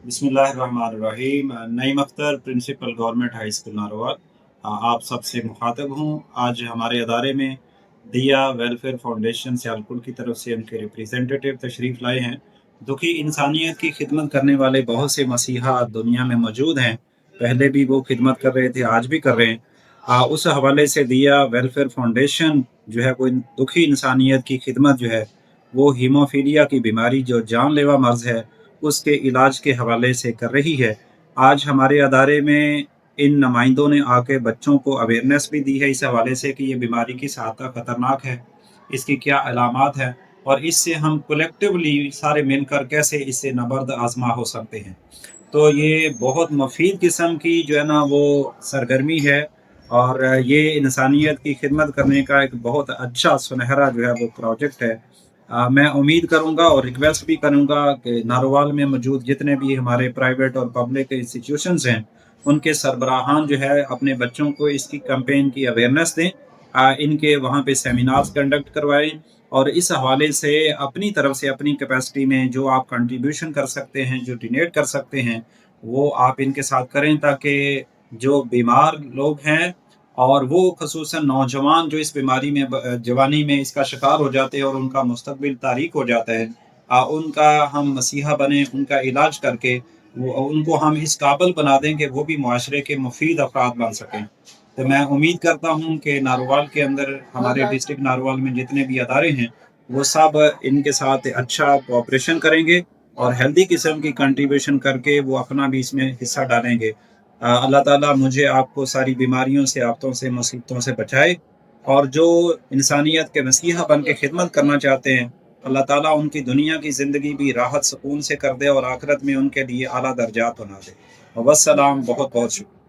बिस्मिल्लाहिर्रहमानिर्रहीम। Naeem Akhtar, principal government high school Narowal. आप सबसे मुखातब हूँ। आज हमारे अदारे में दिया वेलफेयर फाउंडेशन सियालकोट की तरफ से उनके रिप्रेजेंटेटिव तशरीफ़ लाए हैं। दुखी इंसानियत की खिदमत करने वाले बहुत से मसीहा दुनिया में मौजूद हैं। पहले भी वो खिदमत कर रहे थे, आज भी कर रहे हैं। उस हवाले से दिया वेलफेयर फाउंडेशन जो है वो दुखी इंसानियत की खिदमत जो है वो हीमोफीलिया की बीमारी जो जानलेवा मर्ज़ है उसके इलाज के हवाले से कर रही है। आज हमारे अदारे में इन नुमाइंदों ने आके बच्चों को अवेयरनेस भी दी है इस हवाले से कि ये बीमारी किस हद तक ख़तरनाक है, इसकी क्या अलामात हैं और इससे हम कलेक्टिवली सारे मिलकर कैसे इससे नबर्द आज़मा हो सकते हैं। तो ये बहुत मुफ़ीद किस्म की जो है ना वो सरगर्मी है और ये इंसानियत की खिदमत करने का एक बहुत अच्छा सुनहरा जो है वो प्रोजेक्ट है। मैं उम्मीद करूँगा और रिक्वेस्ट भी करूँगा कि नारोवाल में मौजूद जितने भी हमारे प्राइवेट और पब्लिक इंस्टीट्यूशंस हैं, उनके सरबराहान जो है अपने बच्चों को इसकी कैंपेन की अवेयरनेस दें। इनके वहाँ पे सेमिनार्स कंडक्ट करवाएँ और इस हवाले से अपनी तरफ से अपनी कैपेसिटी में जो आप कंट्रीब्यूशन कर सकते हैं, जो डोनेट कर सकते हैं, वो आप इनके साथ करें ताकि जो बीमार लोग हैं और वो ख़ुसूसन नौजवान जो इस बीमारी में जवानी में इसका शिकार हो जाते हैं और उनका मुस्तकबिल तारीक हो जाता है, उनका हम मसीहा बने, उनका इलाज करके वो उनको हम इस काबिल बना दें कि वो भी मुआशरे के मुफीद अफराद बन सकें। तो मैं उम्मीद करता हूँ कि नारोवाल के अंदर हमारे डिस्ट्रिक्ट नारोवाल में जितने भी अदारे हैं, वो सब इनके साथ अच्छा कोऑपरेशन करेंगे और हेल्दी किस्म की कंट्रीब्यूशन करके वो अपना भी इसमें हिस्सा डालेंगे। अल्लाह ताला मुझे आपको सारी बीमारियों से, आफ़तों से, मुसीबतों से बचाए और जो इंसानियत के मसीहा बन के खिदमत करना चाहते हैं, अल्लाह ताला उनकी दुनिया की ज़िंदगी भी राहत सुकून से कर दे और आखिरत में उनके लिए आला दर्जात बना दे। वस्सलाम, बहुत-बहुत शुक्रिया।